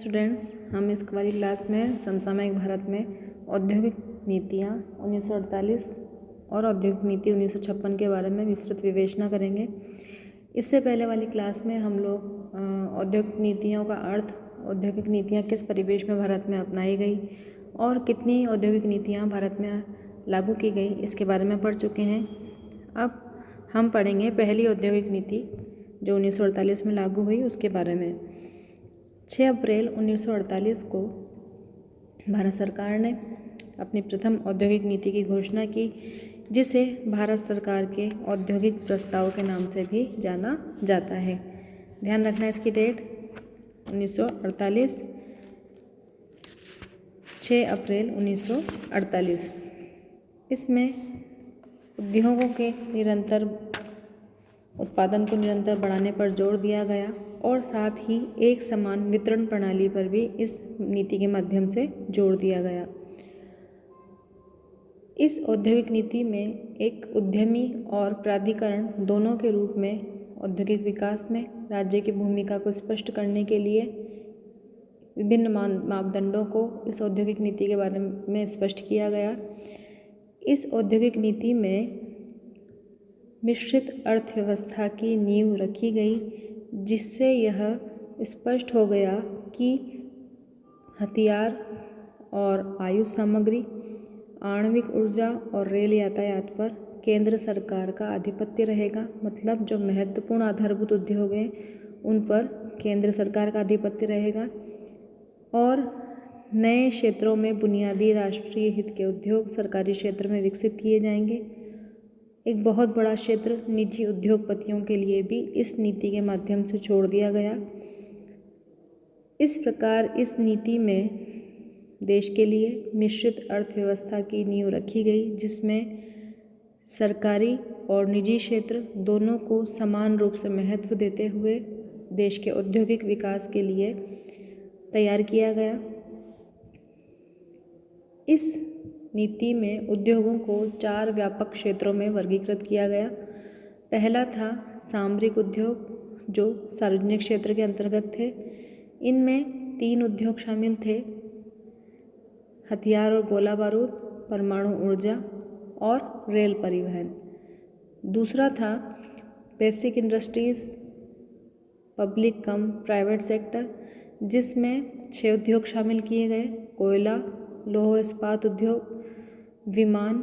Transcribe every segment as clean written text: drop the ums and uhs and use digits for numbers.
Students, हम इस वाली क्लास में समसामयिक भारत में औद्योगिक नीतियाँ 1948 और औद्योगिक नीति 1956 के बारे में विस्तृत विवेचना करेंगे। इससे पहले वाली क्लास में हम लोग औद्योगिक नीतियों का अर्थ, औद्योगिक नीतियाँ किस परिवेश में भारत में अपनाई गई और कितनी औद्योगिक नीतियाँ भारत में लागू की गई, इसके बारे में पढ़ चुके हैं। अब हम पढ़ेंगे पहली औद्योगिक नीति जो 1948 में लागू हुई उसके बारे में। 6 अप्रैल 1948 को भारत सरकार ने अपनी प्रथम औद्योगिक नीति की घोषणा की, जिसे भारत सरकार के औद्योगिक प्रस्ताव के नाम से भी जाना जाता है। ध्यान रखना इसकी डेट 1948, 6 अप्रैल 1948। इसमें उद्योगों के निरंतर उत्पादन को निरंतर बढ़ाने पर जोर दिया गया और साथ ही एक समान वितरण प्रणाली पर भी इस नीति के माध्यम से जोर दिया गया। इस औद्योगिक नीति में एक उद्यमी और प्राधिकरण दोनों के रूप में औद्योगिक विकास में राज्य की भूमिका को स्पष्ट करने के लिए विभिन्न मापदंडों को इस औद्योगिक नीति के बारे में स्पष्ट किया गया। इस औद्योगिक नीति में मिश्रित अर्थव्यवस्था की नींव रखी गई, जिससे यह स्पष्ट हो गया कि हथियार और आयुध सामग्री, आणविक ऊर्जा और रेल यातायात पर केंद्र सरकार का आधिपत्य रहेगा। मतलब जो महत्वपूर्ण आधारभूत उद्योग हैं उन पर केंद्र सरकार का आधिपत्य रहेगा और नए क्षेत्रों में बुनियादी राष्ट्रीय हित के उद्योग सरकारी क्षेत्र में विकसित किए जाएंगे। एक बहुत बड़ा क्षेत्र निजी उद्योगपतियों के लिए भी इस नीति के माध्यम से छोड़ दिया गया। इस प्रकार इस नीति में देश के लिए मिश्रित अर्थव्यवस्था की नींव रखी गई, जिसमें सरकारी और निजी क्षेत्र दोनों को समान रूप से महत्व देते हुए देश के औद्योगिक विकास के लिए तैयार किया गया। इस नीति में उद्योगों को 4 व्यापक क्षेत्रों में वर्गीकृत किया गया। पहला था सामरिक उद्योग, जो सार्वजनिक क्षेत्र के अंतर्गत थे। इनमें 3 उद्योग शामिल थे: हथियार और गोला बारूद, परमाणु ऊर्जा और रेल परिवहन। दूसरा था बेसिक इंडस्ट्रीज, पब्लिक कम प्राइवेट सेक्टर, जिसमें 6 उद्योग शामिल किए गए: कोयला, लौह इस्पात उद्योग, विमान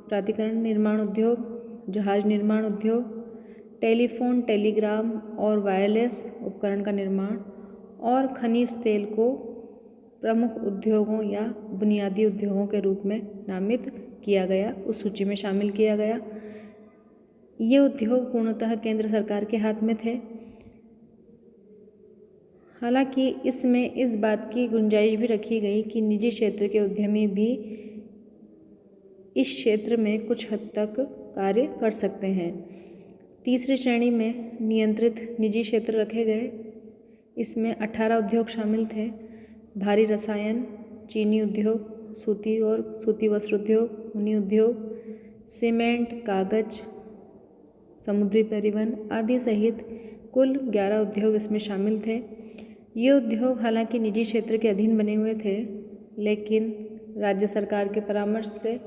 प्राधिकरण निर्माण उद्योग, जहाज निर्माण उद्योग, टेलीफोन, टेलीग्राम और वायरलेस उपकरण का निर्माण और खनिज तेल को प्रमुख उद्योगों या बुनियादी उद्योगों के रूप में नामित किया गया, उस सूची में शामिल किया गया। ये उद्योग पूर्णतः केंद्र सरकार के हाथ में थे। हालांकि इसमें इस बात की गुंजाइश भी रखी गई कि निजी क्षेत्र के उद्यमी भी इस क्षेत्र में कुछ हद तक कार्य कर सकते हैं। तीसरी श्रेणी में नियंत्रित निजी क्षेत्र रखे गए। इसमें 18 उद्योग शामिल थे: भारी रसायन, चीनी उद्योग, सूती वस्त्र उद्योग, ऊनी उद्योग, सीमेंट, कागज, समुद्री परिवहन आदि सहित कुल 11 उद्योग इसमें शामिल थे। ये उद्योग हालांकि निजी क्षेत्र के अधीन बने हुए थे, लेकिन राज्य सरकार के परामर्श से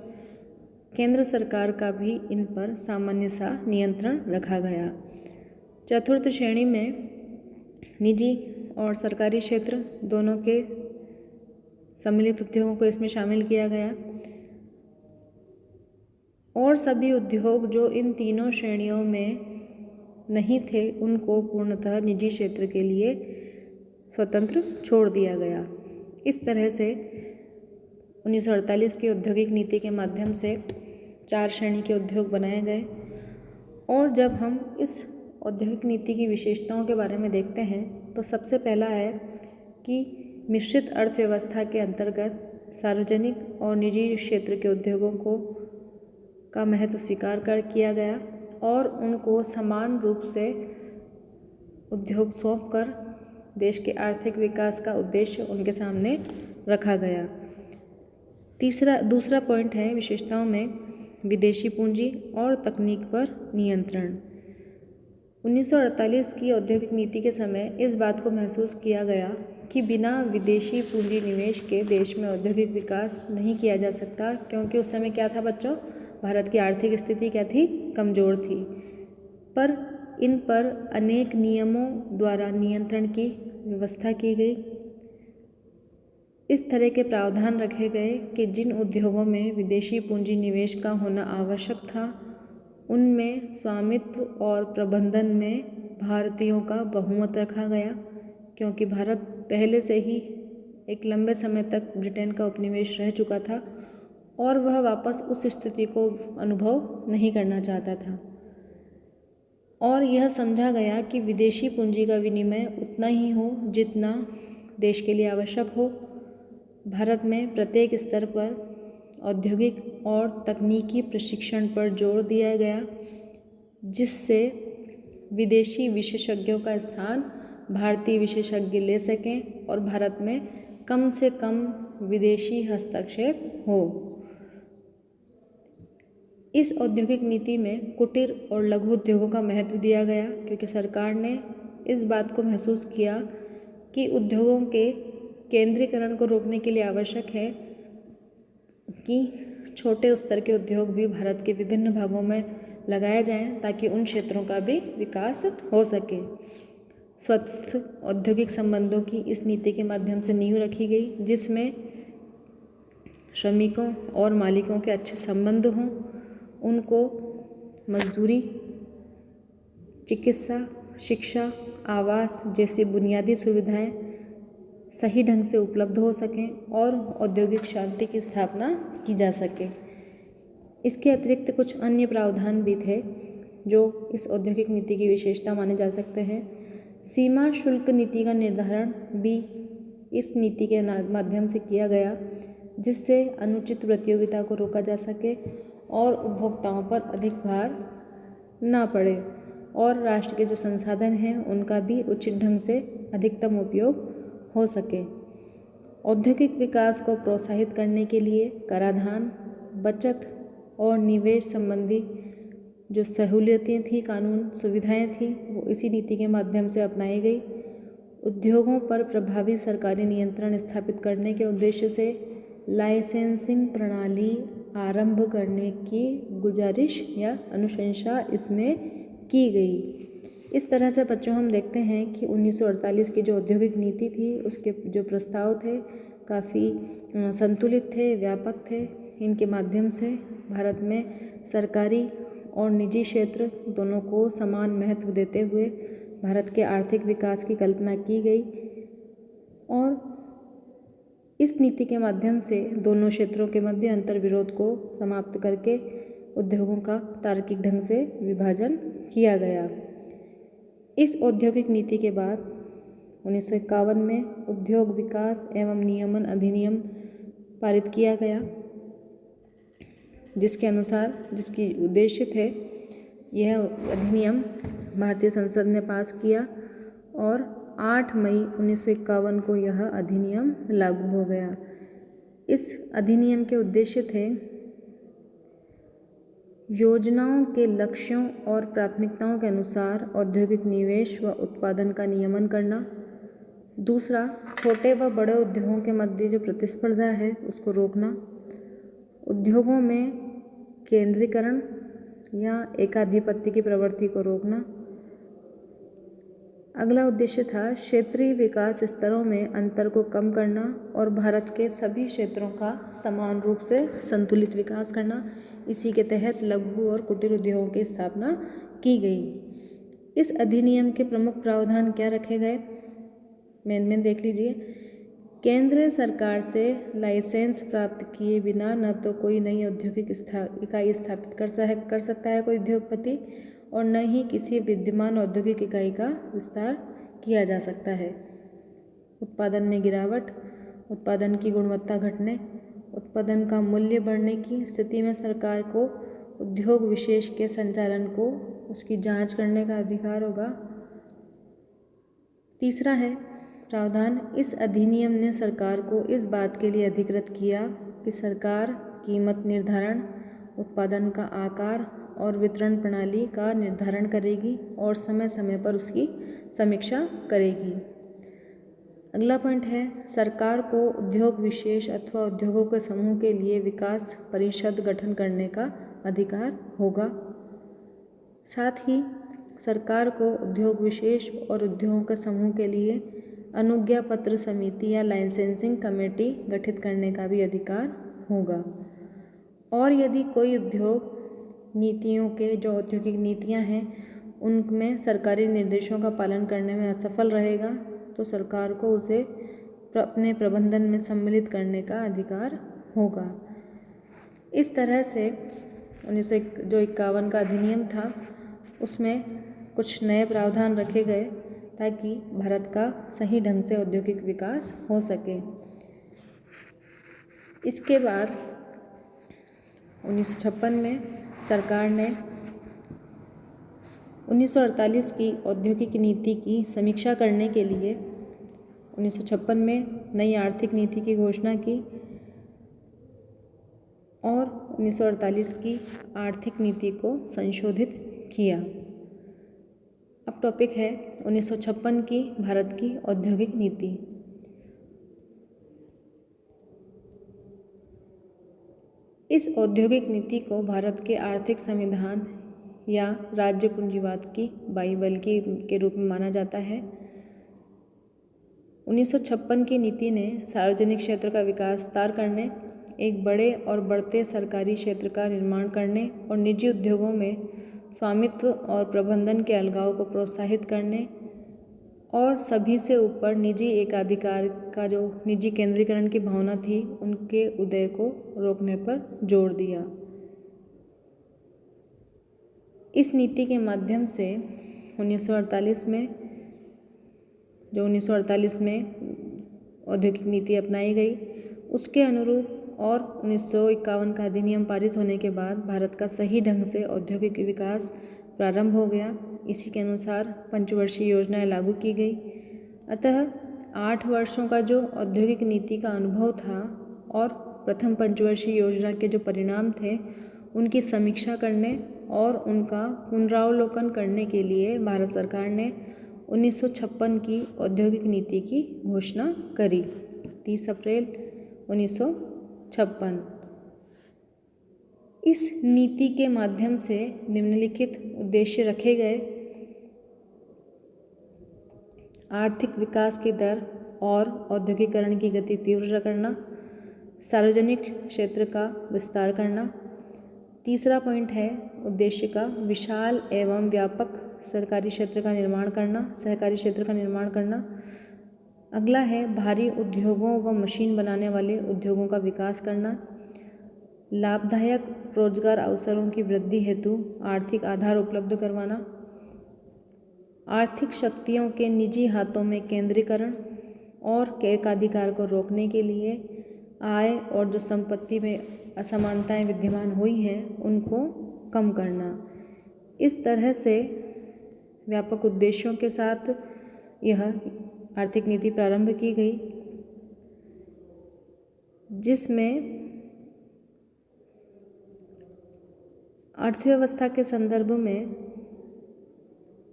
केंद्र सरकार का भी इन पर सामान्य सा नियंत्रण रखा गया। चतुर्थ श्रेणी में निजी और सरकारी क्षेत्र दोनों के सम्मिलित उद्योगों को इसमें शामिल किया गया और सभी उद्योग जो इन तीनों श्रेणियों में नहीं थे उनको पूर्णतः निजी क्षेत्र के लिए स्वतंत्र छोड़ दिया गया। इस तरह से 1948 की औद्योगिक नीति के माध्यम से 4 श्रेणी के उद्योग बनाए गए। और जब हम इस औद्योगिक नीति की विशेषताओं के बारे में देखते हैं तो सबसे पहला है कि मिश्रित अर्थव्यवस्था के अंतर्गत सार्वजनिक और निजी क्षेत्र के उद्योगों का महत्व स्वीकार किया गया और उनको समान रूप से उद्योग सौंपकर देश के आर्थिक विकास का उद्देश्य उनके सामने रखा गया। दूसरा पॉइंट है विशेषताओं में विदेशी पूंजी और तकनीक पर नियंत्रण। 1948 की औद्योगिक नीति के समय इस बात को महसूस किया गया कि बिना विदेशी पूंजी निवेश के देश में औद्योगिक विकास नहीं किया जा सकता, क्योंकि उस समय क्या था बच्चों, भारत की आर्थिक स्थिति क्या थी, कमज़ोर थी। पर इन पर अनेक नियमों द्वारा नियंत्रण की व्यवस्था की गई। इस तरह के प्रावधान रखे गए कि जिन उद्योगों में विदेशी पूंजी निवेश का होना आवश्यक था, उनमें स्वामित्व और प्रबंधन में भारतीयों का बहुमत रखा गया, क्योंकि भारत पहले से ही एक लंबे समय तक ब्रिटेन का उपनिवेश रह चुका था और वह वापस उस स्थिति को अनुभव नहीं करना चाहता था। और यह समझा गया कि विदेशी पूंजी का विनिमय उतना ही हो जितना देश के लिए आवश्यक हो। भारत में प्रत्येक स्तर पर औद्योगिक और तकनीकी प्रशिक्षण पर जोर दिया गया, जिससे विदेशी विशेषज्ञों का स्थान भारतीय विशेषज्ञ ले सकें और भारत में कम से कम विदेशी हस्तक्षेप हो। इस औद्योगिक नीति में कुटीर और लघु उद्योगों का महत्व दिया गया, क्योंकि सरकार ने इस बात को महसूस किया कि उद्योगों के केंद्रीकरण को रोकने के लिए आवश्यक है कि छोटे स्तर के उद्योग भी भारत के विभिन्न भागों में लगाए जाएं, ताकि उन क्षेत्रों का भी विकास हो सके। स्वस्थ औद्योगिक संबंधों की इस नीति के माध्यम से नींव रखी गई, जिसमें श्रमिकों और मालिकों के अच्छे संबंध हों, उनको मजदूरी, चिकित्सा, शिक्षा, आवास जैसी बुनियादी सुविधाएं सही ढंग से उपलब्ध हो सकें और औद्योगिक शांति की स्थापना की जा सके। इसके अतिरिक्त कुछ अन्य प्रावधान भी थे जो इस औद्योगिक नीति की विशेषता माने जा सकते हैं। सीमा शुल्क नीति का निर्धारण भी इस नीति के माध्यम से किया गया, जिससे अनुचित प्रतियोगिता को रोका जा सके और उपभोक्ताओं पर अधिक भार ना पड़े और राष्ट्र के जो संसाधन हैं उनका भी उचित ढंग से अधिकतम उपयोग हो सके। औद्योगिक विकास को प्रोत्साहित करने के लिए कराधान, बचत और निवेश संबंधी जो सहूलियतें थी, कानून सुविधाएं थी, वो इसी नीति के माध्यम से अपनाई गई। उद्योगों पर प्रभावी सरकारी नियंत्रण स्थापित करने के उद्देश्य से लाइसेंसिंग प्रणाली आरंभ करने की गुजारिश या अनुशंसा इसमें की गई। इस तरह से बच्चों हम देखते हैं कि 1948 की जो औद्योगिक नीति थी, उसके जो प्रस्ताव थे काफ़ी संतुलित थे, व्यापक थे। इनके माध्यम से भारत में सरकारी और निजी क्षेत्र दोनों को समान महत्व देते हुए भारत के आर्थिक विकास की कल्पना की गई और इस नीति के माध्यम से दोनों क्षेत्रों के मध्य अंतर विरोध को समाप्त करके उद्योगों का तार्किक ढंग से विभाजन किया गया। इस औद्योगिक नीति के बाद 1951 में उद्योग विकास एवं नियमन अधिनियम पारित किया गया, जिसके अनुसार जिसकी उद्देश्य थे यह अधिनियम भारतीय संसद ने पास किया और 8 मई 1951 को यह अधिनियम लागू हो गया। इस अधिनियम के उद्देश्य थे योजनाओं के लक्ष्यों और प्राथमिकताओं के अनुसार औद्योगिक निवेश व उत्पादन का नियमन करना। दूसरा, छोटे व बड़े उद्योगों के मध्य जो प्रतिस्पर्धा है उसको रोकना। उद्योगों में केंद्रीकरण या एकाधिपत्य की प्रवृत्ति को रोकना। अगला उद्देश्य था क्षेत्रीय विकास स्तरों में अंतर को कम करना और भारत के सभी क्षेत्रों का समान रूप से संतुलित विकास करना। इसी के तहत लघु और कुटीर उद्योगों की स्थापना की गई। इस अधिनियम के प्रमुख प्रावधान क्या रखे गए, मेन देख लीजिए। केंद्र सरकार से लाइसेंस प्राप्त किए बिना न तो कोई नई औद्योगिक इकाई स्थापित कर सकता है कोई उद्योगपति, और न ही किसी विद्यमान औद्योगिक इकाई का विस्तार किया जा सकता है। उत्पादन में गिरावट, उत्पादन की गुणवत्ता घटने, उत्पादन का मूल्य बढ़ने की स्थिति में सरकार को उद्योग विशेष के संचालन को उसकी जांच करने का अधिकार होगा। तीसरा है प्रावधान, इस अधिनियम ने सरकार को इस बात के लिए अधिकृत किया कि सरकार कीमत निर्धारण, उत्पादन का आकार और वितरण प्रणाली का निर्धारण करेगी और समय समय पर उसकी समीक्षा करेगी। अगला पॉइंट है सरकार को उद्योग विशेष अथवा उद्योगों के समूह के लिए विकास परिषद गठन करने का अधिकार होगा। साथ ही सरकार को उद्योग विशेष और उद्योगों के समूह के लिए अनुज्ञा पत्र समिति या लाइसेंसिंग कमेटी गठित करने का भी अधिकार होगा। और यदि कोई उद्योग नीतियों के जो औद्योगिक नीतियां हैं उनमें सरकारी निर्देशों का पालन करने में असफल रहेगा तो सरकार को उसे अपने प्रबंधन में सम्मिलित करने का अधिकार होगा। इस तरह से 1951 का अधिनियम था उसमें कुछ नए प्रावधान रखे गए ताकि भारत का सही ढंग से औद्योगिक विकास हो सके। इसके बाद 1956 में सरकार ने 1948 की औद्योगिक नीति की समीक्षा करने के लिए 1956 में नई आर्थिक नीति की घोषणा की और 1948 की आर्थिक नीति को संशोधित किया। अब टॉपिक है 1956 की भारत की औद्योगिक नीति। इस औद्योगिक नीति को भारत के आर्थिक संविधान या राज्य पूंजीवाद की बाइबल के रूप में माना जाता है। 1956 की नीति ने सार्वजनिक क्षेत्र का विस्तार करने, एक बड़े और बढ़ते सरकारी क्षेत्र का निर्माण करने और निजी उद्योगों में स्वामित्व और प्रबंधन के अलगाव को प्रोत्साहित करने और सभी से ऊपर निजी एकाधिकार का जो निजी केंद्रीकरण की भावना थी उनके उदय को रोकने पर जोर दिया। इस नीति के माध्यम से 1948 में औद्योगिक नीति अपनाई गई उसके अनुरूप और 1951 का अधिनियम पारित होने के बाद भारत का सही ढंग से औद्योगिक विकास प्रारंभ हो गया। इसी के अनुसार पंचवर्षीय योजनाएं लागू की गई। अतः 8 वर्षों का जो औद्योगिक नीति का अनुभव था और प्रथम पंचवर्षीय योजना के जो परिणाम थे उनकी समीक्षा करने और उनका पुनरावलोकन करने के लिए भारत सरकार ने 1956 की औद्योगिक नीति की घोषणा करी। 30 अप्रैल 1956। इस नीति के माध्यम से निम्नलिखित उद्देश्य रखे गए: आर्थिक विकास की दर और औद्योगिकरण की गति तीव्र करना, सार्वजनिक क्षेत्र का विस्तार करना। तीसरा पॉइंट है उद्देश्य का विशाल एवं व्यापक सरकारी क्षेत्र का निर्माण करना, सहकारी क्षेत्र का निर्माण करना। अगला है भारी उद्योगों व मशीन बनाने वाले उद्योगों का विकास करना, लाभदायक रोजगार अवसरों की वृद्धि हेतु आर्थिक आधार उपलब्ध करवाना, आर्थिक शक्तियों के निजी हाथों में केंद्रीकरण और एकाधिकार को रोकने के लिए आय और जो संपत्ति में असमानताएं विद्यमान हुई हैं उनको कम करना। इस तरह से व्यापक उद्देश्यों के साथ यह आर्थिक नीति प्रारंभ की गई, जिसमें अर्थव्यवस्था के संदर्भ में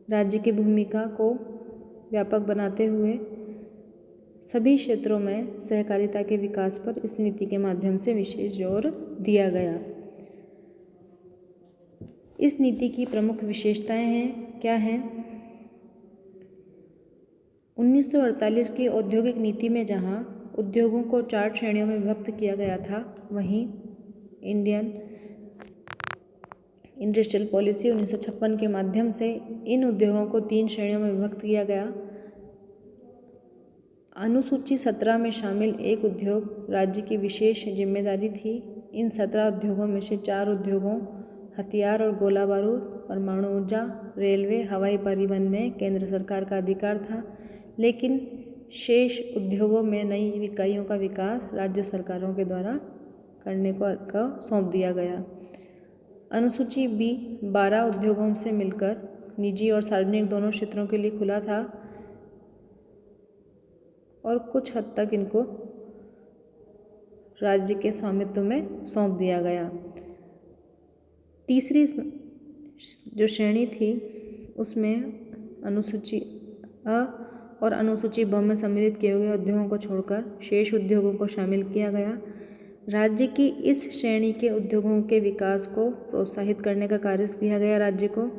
राज्य की भूमिका को व्यापक बनाते हुए सभी क्षेत्रों में सहकारिता के विकास पर इस नीति के माध्यम से विशेष जोर दिया गया। इस नीति की प्रमुख विशेषताएं हैं क्या हैं? 1948 की औद्योगिक नीति में जहां उद्योगों को 4 श्रेणियों में विभक्त किया गया था, वहीं इंडियन इंडस्ट्रियल पॉलिसी 1956 के माध्यम से इन उद्योगों को 3 श्रेणियों में विभक्त किया गया। अनुसूची 17 में शामिल एक उद्योग राज्य की विशेष जिम्मेदारी थी। इन 17 उद्योगों में से 4 उद्योगों हथियार और गोला बारूद, परमाणु ऊर्जा, रेलवे, हवाई परिवहन में केंद्र सरकार का अधिकार था, लेकिन शेष उद्योगों में नई इकाइयों का विकास राज्य सरकारों के द्वारा करने को सौंप दिया गया। अनुसूची बी 12 उद्योगों से मिलकर निजी और सार्वजनिक दोनों क्षेत्रों के लिए खुला था और कुछ हद तक इनको राज्य के स्वामित्व में सौंप दिया गया। तीसरी जो श्रेणी थी उसमें अनुसूची अ और अनुसूची ब में सम्मिलित किए हुए उद्योगों को छोड़कर शेष उद्योगों को शामिल किया गया। राज्य की इस श्रेणी के उद्योगों के विकास को प्रोत्साहित करने का कार्य दिया गया राज्य को।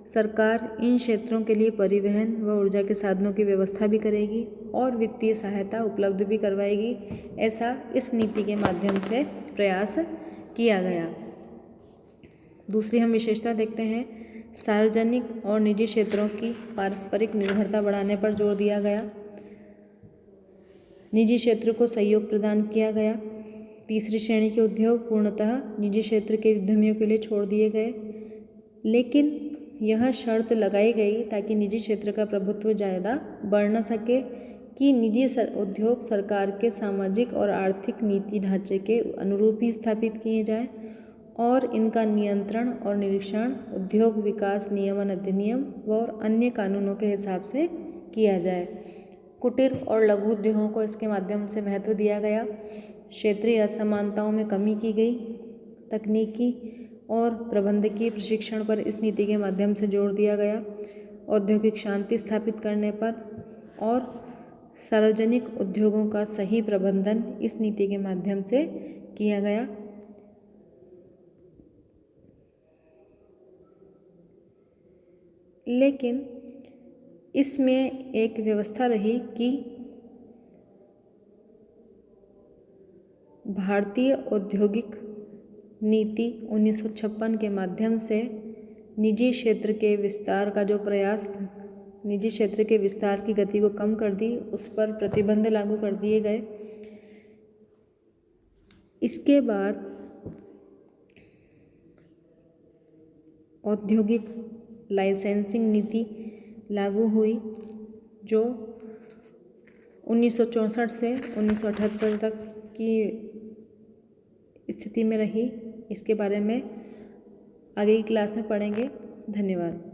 सरकार इन क्षेत्रों के लिए परिवहन व ऊर्जा के साधनों की व्यवस्था भी करेगी और वित्तीय सहायता उपलब्ध भी करवाएगी। ऐसा इस नीति के माध्यम से प्रयास किया गया। दूसरी हम विशेषता देखते हैं, सार्वजनिक और निजी क्षेत्रों की पारस्परिक निर्भरता बढ़ाने पर जोर दिया गया। निजी क्षेत्र को सहयोग प्रदान किया गया। तीसरी श्रेणी के उद्योग पूर्णतः निजी क्षेत्र के उद्यमियों के लिए छोड़ दिए गए, लेकिन यह शर्त लगाई गई ताकि निजी क्षेत्र का प्रभुत्व ज़्यादा बढ़ न सके कि निजी उद्योग सरकार के सामाजिक और आर्थिक नीति ढांचे के अनुरूप ही स्थापित किए जाएं और इनका नियंत्रण और निरीक्षण उद्योग विकास नियमन अधिनियम और अन्य कानूनों के हिसाब से किया जाए। कुटीर और लघु उद्योगों को इसके माध्यम से महत्व दिया गया। क्षेत्रीय असमानताओं में कमी की गई। तकनीकी और प्रबंधकीय प्रशिक्षण पर इस नीति के माध्यम से जोर दिया गया। औद्योगिक शांति स्थापित करने पर और सार्वजनिक उद्योगों का सही प्रबंधन इस नीति के माध्यम से किया गया। लेकिन इसमें एक व्यवस्था रही कि भारतीय औद्योगिक नीति 1956 के माध्यम से निजी क्षेत्र के विस्तार का जो प्रयास, निजी क्षेत्र के विस्तार की गति को कम कर दी, उस पर प्रतिबंध लागू कर दिए गए। इसके बाद औद्योगिक लाइसेंसिंग नीति लागू हुई जो 1964 से 1978 तक की स्थिति में रही। इसके बारे में आगे की क्लास में पढ़ेंगे। धन्यवाद।